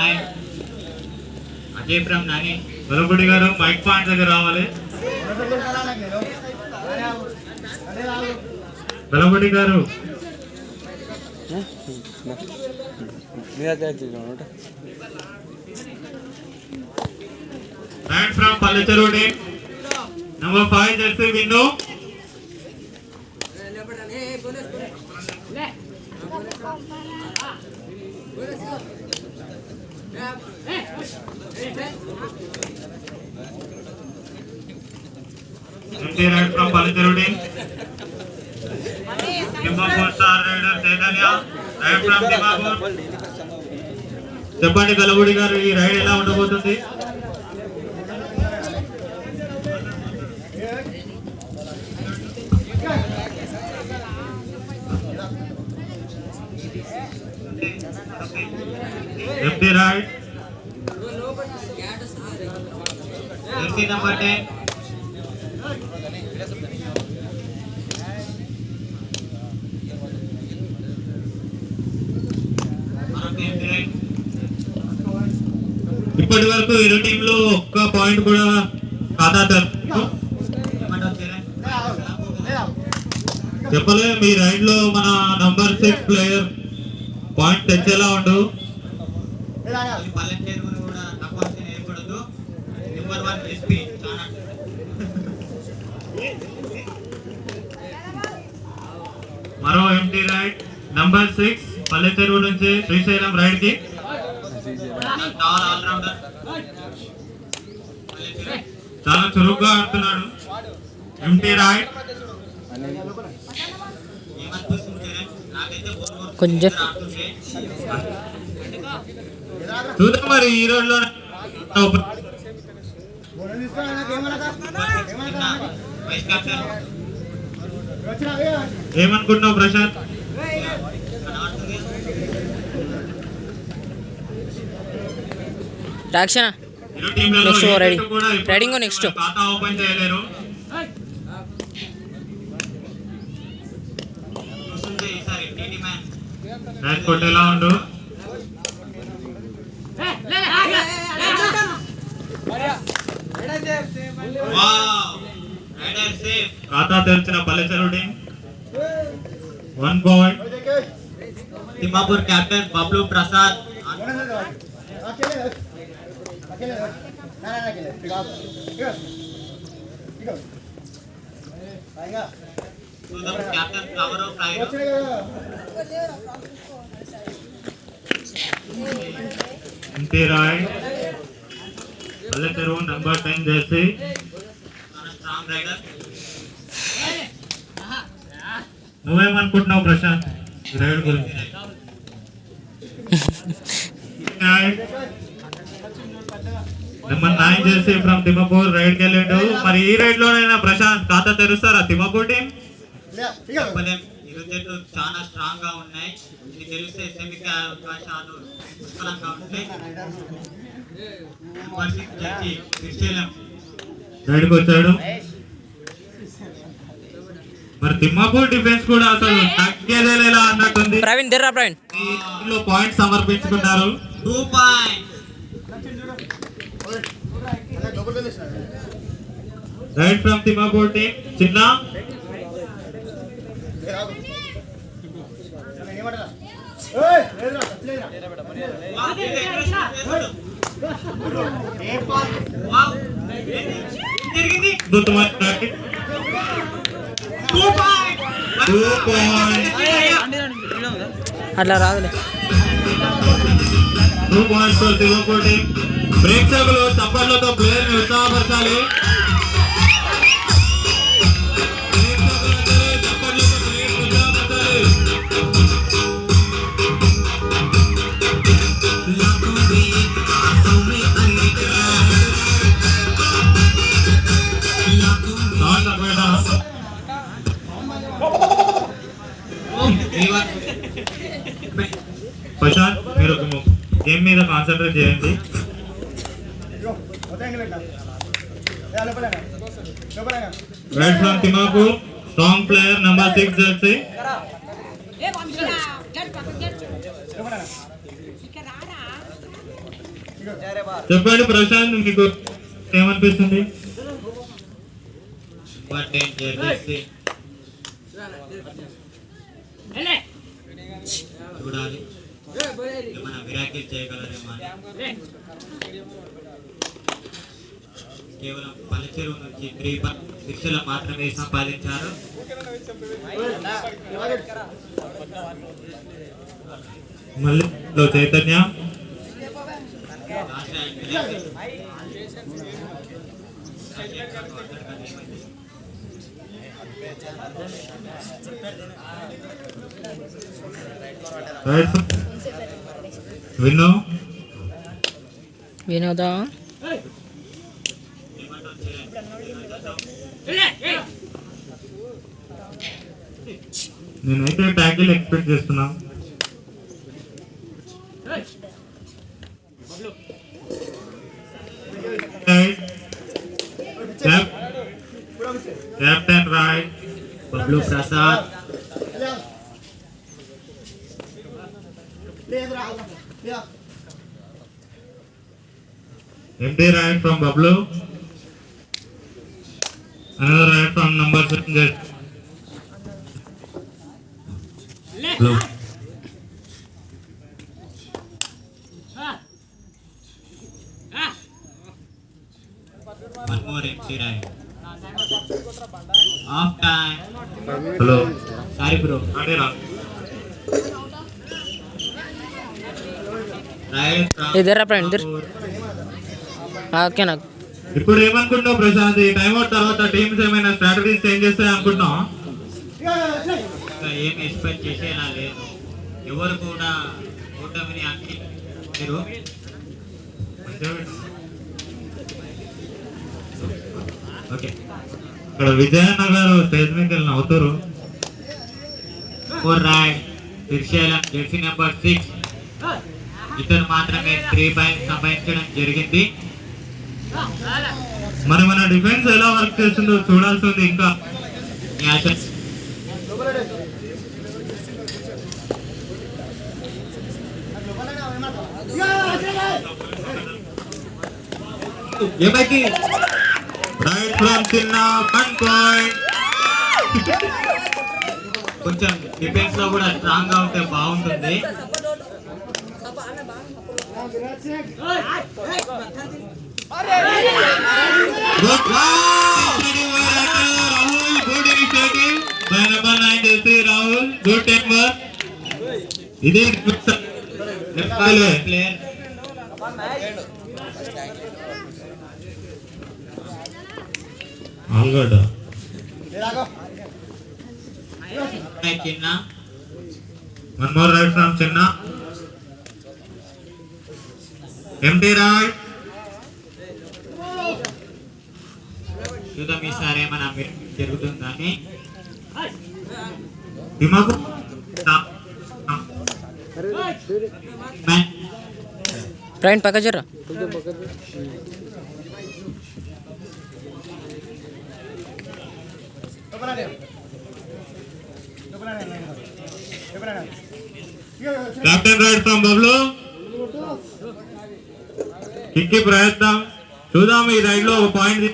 9 Ajay from Nani బలపడి గారు mic point దగ్గర రావాలి. బలపడి గారు right from Pallecheru team number 5 jersey Vinnu. Empty right from Palicheru team. Dimapur star rider Chaitanya right from Dimapur. చెప్పండి గలబుడి గారు ఈ రైడ్ ఎలా ఉండబోతుంది? Empty right. Jersey number 10. ఇప్పటి వరకు ఇరు టీంలు ఒక్క పాయింట్ కూడా ఖాతా చెప్పలే. మీ రైడ్ లో మన నంబర్ 6 ప్లేయర్ పాయింట్ తెచ్చేలా ఉండు. మరో ఎంటీ రైడ్ నంబర్ 6 పల్లెచెరువు నుంచి శ్రీశైలం రైడ్ కి చాలా చురుగ్గా ఆడుతున్నాడు. ఎంటీ రైడ్ కొంచెం చూద్దాం మరి ఈ రోజులో ఏమనుకుంటున్నావు ప్రశాంత్? రాక్షణ నెక్స్ట్ రైడింగ్ నెక్స్ట్ ఖాతా ఓపెన్ చేయలేరు. రైట్ కొట్టేలా ఉండు. ఖాతా తెరిచిన Pallecheru team 1 point. Thimmapur captain Bablu Prasad captain ఫ్లవర్ ఆఫ్ ఫ్రైడ్ empty raid Pallecheru number 10 jersey strong raider. నువ్వేమనుకుంటున్నావు ప్రశాంత్ ఈ రైడ్ గురించి? Number 9 jersey from Thimmapur raid కి వెళ్ళిండు. మరి ఈ రైడ్ లోనైనా ప్రశాంత్ ఖాతా తెరుస్తారా తిమ్మాపూర్ టీం? ఇరు జట్లు చాలా స్ట్రాంగ్ గా ఉన్నాయి. ఇది తెలిస్తే సెమికి అవకాశాలు పుష్కలంగా ఉంటాయి. రైడ్కి వచ్చాడు. మరి తిమ్మాపూర్ డిఫెన్స్ కూడా అసలు తగ్గేదేలా అన్నట్టుంది. ప్రవీణ్ దిర్రా ప్రవీణ్ పాయింట్ సమర్పించుకున్నారు. 2 point right from Thimmapur team. చిన్న అట్లా రాదులే. 2 పాయింట్స్ ఫర్ తిమ్మాపూర్ టీం. ప్రేక్షకులు చప్పట్లతో ప్లేయర్ ని ఉత్సాహపరచాలి. ప్రశాంత్ మీరు గేమ్ మీద కాన్సన్ట్రేట్ చేయండి. Right from Thimmapur strong player number 6 Jersey. చెప్పండి ప్రశాంత్, మీకు ఏమనిపిస్తుంది? చూడాలి ఏమైనా విరాకిల్ చేయగలరేమో అని. కేవలం పల్లెచెరువు నుంచి 3 మాత్రమే సంపాదించారు. మళ్ళీ చైతన్య విను వినోదా నేనైతే ట్యాకిల్ ఎక్స్పెక్ట్ చేస్తున్నా. Captain right Bablu Prasad. empty right from Bablu. Another right from number 7. Blue. One more empty right. Off time. Hello. Sorry bro. ఇద్దరా ఫ్రెండ్ ఇద్దరు ఓకే నాకు. ఇప్పుడు ఏమనుకుంటావు ప్రశాంత్, ఈ టైం అవుట్ తర్వాత టీమ్స్ ఏమైనా స్ట్రాటజీస్ చేంజ్ చేస్తాయి అనుకుంటున్నాం? ఏమి ఎక్స్పెక్ట్ చేసేలా లేదు. ఎవరు కూడా ఓటమిని మీరు ఓకే. ఇక్కడ విజయనగర్ స్టేజ్ మీద వెళ్ళిన అవుతారు. శ్రీశైలం జెర్సీ నెంబర్ 6 ఇతను మాత్రమే 3 పాయింట్స్ సంపాదించడం జరిగింది. మరి మన డిఫెన్స్ ఎలా వర్క్ చేస్తుందో చూడాల్సి ఉంది. ఇంకా రైట్ ఫ్రమ్ చిన్న 1 పాయింట్. కొంచెం డిఫెన్స్ లో కూడా స్ట్రాంగ్ గా ఉంటే బాగుంటుంది. Rahul good temper. ఇది ప్లేయర్ ఆల్గడ్ చిన్న. వన్ మోర్ రైట్ ఫ్రమ్ చిన్న. Empty right. చూద్దాం ఈసారి ఏమైనా జరుగుతుందని. ఫ్రెండ్ పక్క జరా కెప్టెన్ రైట్ ఫ్రమ్ బబ్లు. కిక్కి ప్రయత్నం చూద్దాం. ఈ రైడ్ లో ఒక point.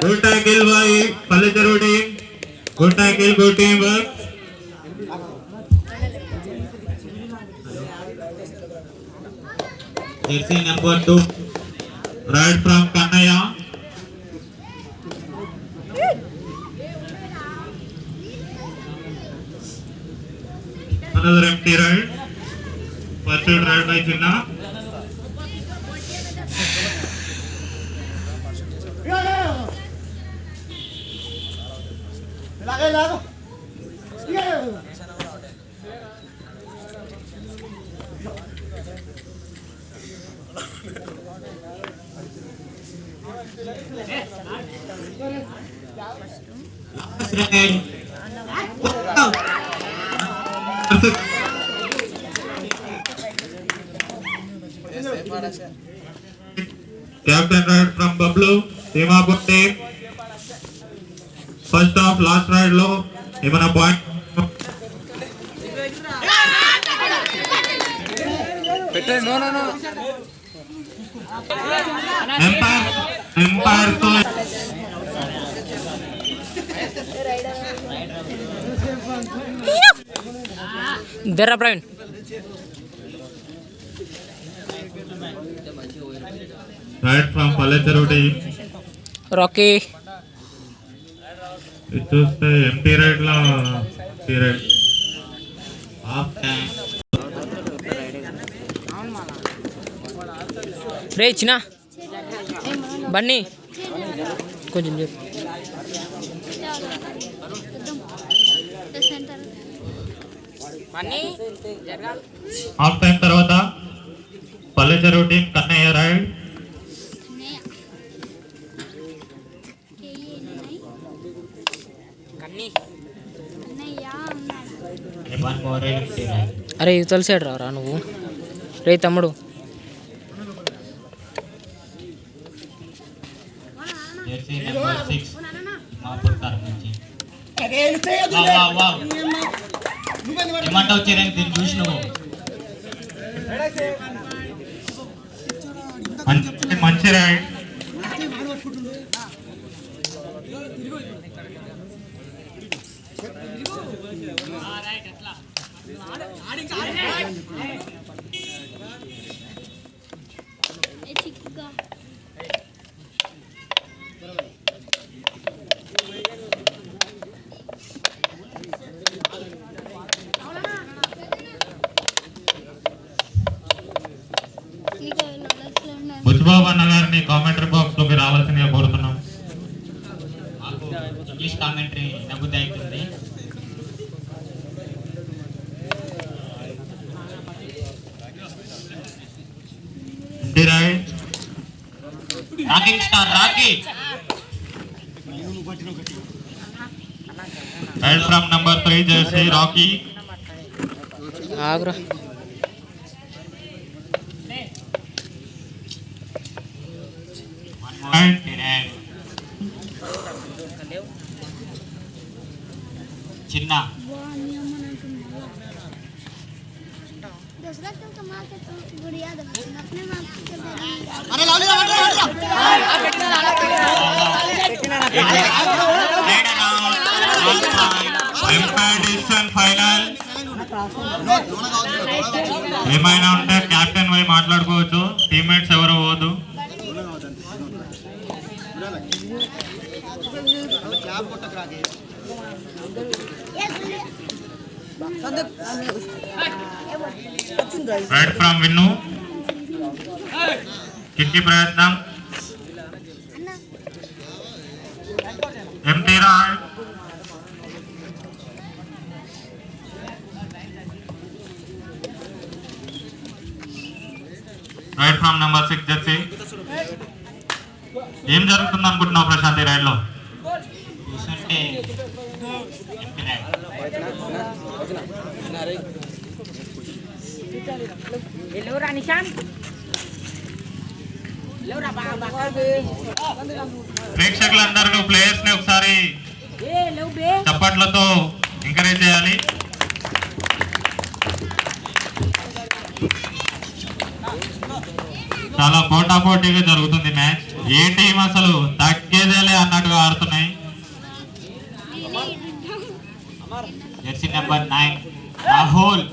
Good tackle by Pallecheruvu team. Good tackle, good team work. Jersey number 2 right from Kannaiah. Another empty right. Pursued right by Chinna. Captain right from Bablu. Timapur team. First off, last ride low. Even a point. Umpire తో ఇద్దరా Praveen raid from Pallecheruvu team Rocky ఇది చూస్తే empty raid లో raid half time రే చిన్న బన్నీ కొంచెం చెప్పు half time తర్వాత పల్లెచెరువు టీం కన్నయ్య రైడ్ అరే యువతల సైడ్ రా నువ్వు రే తమ్ముడు జెర్సీ నెంబర్ 6 మాపూర్ తరఫు నుంచి ఏమంటావు చిరణ్ దీన్ని చూసి నువ్వు మంచి రైడ్ బుజ్బాబు అన్న గారిని కామెంటరీ బాక్స్ లోకి రావాల్సిందిగా కోరుతున్నాం. మాకు ఇంగ్లీష్ కామెంటరీ నవ్వుతే అవుతుంది. Rocking star Rocky raid from number 3 jersey Rocky Agra చిన్న ఫైనల్ ఏమైనా ఉంటే కెప్టెన్ పోయి మాట్లాడుకోవచ్చు. టీమ్మేట్స్ ఎవరు పోదు. రైట్ ఫ్రమ్ విన్ను కిక్కి ప్రయత్నం empty rod right from number 6 Jersey. ఏం జరుగుతుంది అనుకుంటున్నావు ప్రశాంత్ ఈ రైడ్ లో? చూస్తుంటే ప్రేక్షకులందరూ ప్లేయర్స్ ని ఒకసారి చప్పట్లతో ఎంకరేజ్ చేయాలి. చాలా పోటాపోటీగా జరుగుతుంది మ్యాచ్. ఏ టీం అసలు తగ్గేదేలే అన్నట్టుగా ఆడుతున్నాయి. జెర్సీ నెంబర్ 9 రాహుల్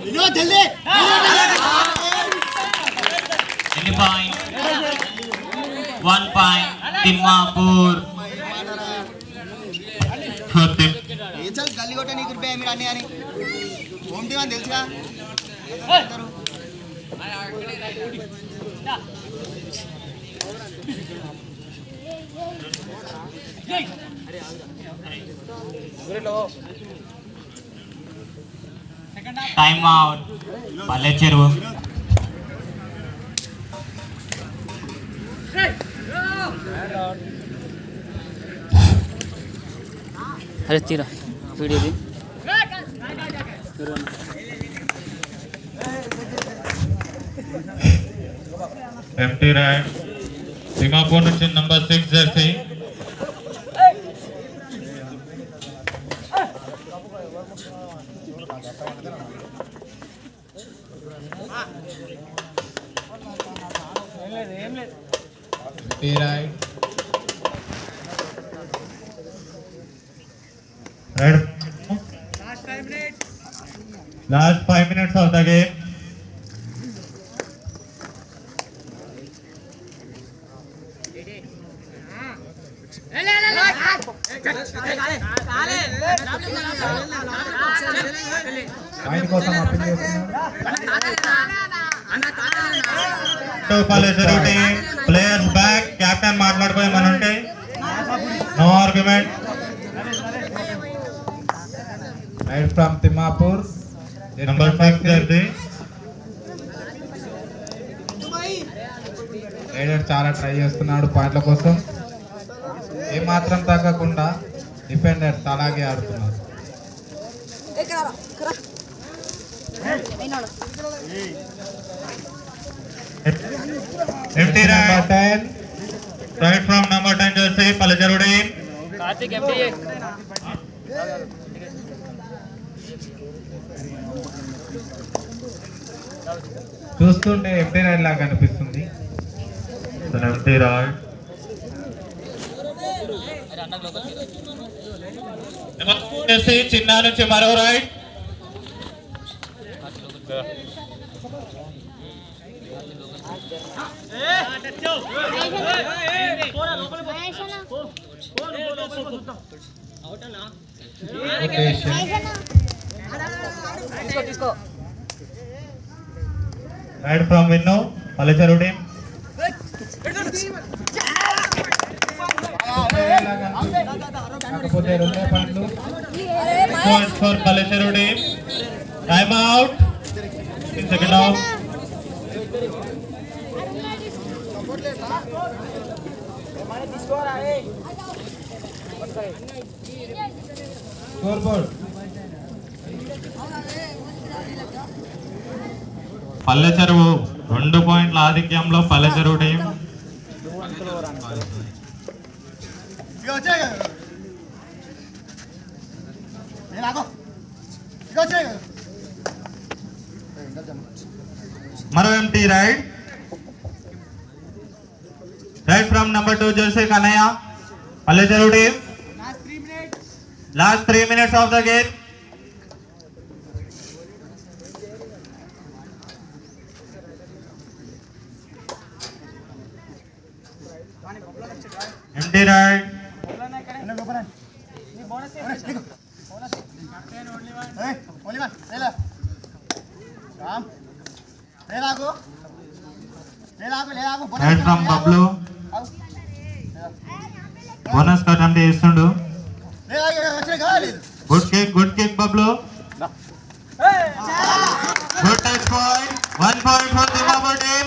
ఎన్ని పాయింట్ 1 పాయింట్ తిమ్మాపూర్ గల్లీ కొట్ట నీకు మీరు అన్ని అని హోమ్ టీమ్ అని తెలుసుగా. Time out Pallecheruvu. అరే తీరా వీడియోది ఎంటీ రైడ్ తిమ్మాపూర్ నుంచి number 6 jersey. right. Right. Last 5 minutes of the game. Point కోసం అప్పీల్ చేస్తున్నాడు. To Palliseru team, players back, captain మాట్లాడుకోమని ఉంటే no argument. Right from Timapur. Number 6 jersey. Raider చాలా ట్రై చేస్తున్నాడు పాయింట్ల కోసం. ఏమాత్రం తగ్గకుండా డిఫెండర్స్ అలాగే ఆడుతున్నారు. Empty Number right. 10. Right from number 10 jersey, Palliseru team. చూస్తుంటే ఎంటీ రైడ్ లాగా కనిపిస్తుంది. Empty right. jersey, చిన్న నుంచి మరో right. Rotation. Right from Vinnu, Palliseru team. కాకపోతే రెండే పాయింట్లు. Points for Palliseru team. Time out. In second half. Score board. Pallecheru 2 పాయింట్ల ఆధిక్యంలో పల్లెచెరు టీం. మరో empty raid. Raid from number 2 jersey Kanaya, Palliseru team. Last 3 minutes of the game. Empty right. Right from Bablu. Bonus cut అంటే ఇస్తుండు. Good kick Bablu. Good touch point. 1 point for Dimapur team.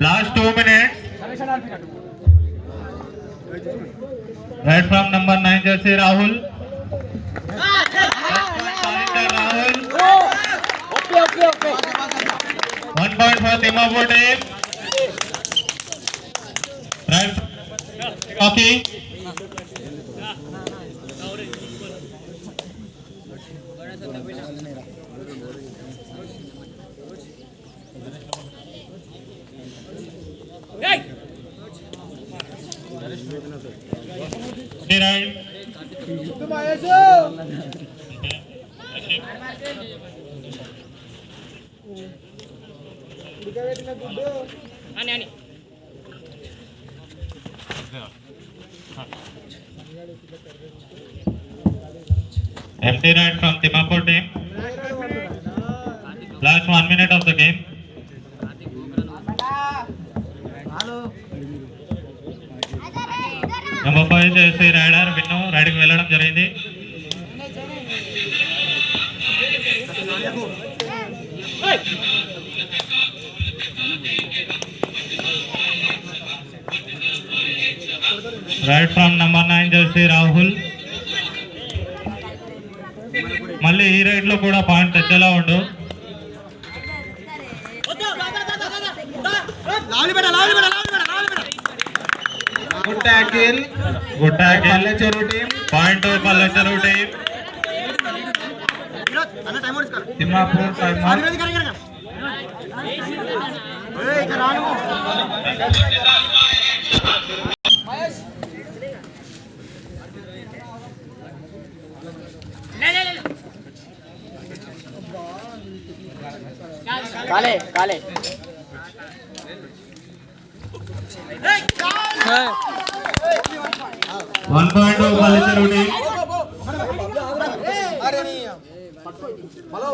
Last 2 minutes. Right from number 9 jersey Rahul. Rahul. 1 point for Dimapur team. Right. Okay. Right. Empty right from Dimapur team. Last 1 minute of the game. Number 5 jersey Rider Vinnu రైడ్కి వెళ్ళడం జరిగింది. Right from number 9 jersey Rahul. మళ్ళీ ఈ raid లో కూడా point తెచ్చేలా ఉండు. Good tackle Pallecheru team, point Pallecheruvu team. Thimmapur time కాలే కాలే 1 పాయింట్ పల్లెచెరువు టీం. చలో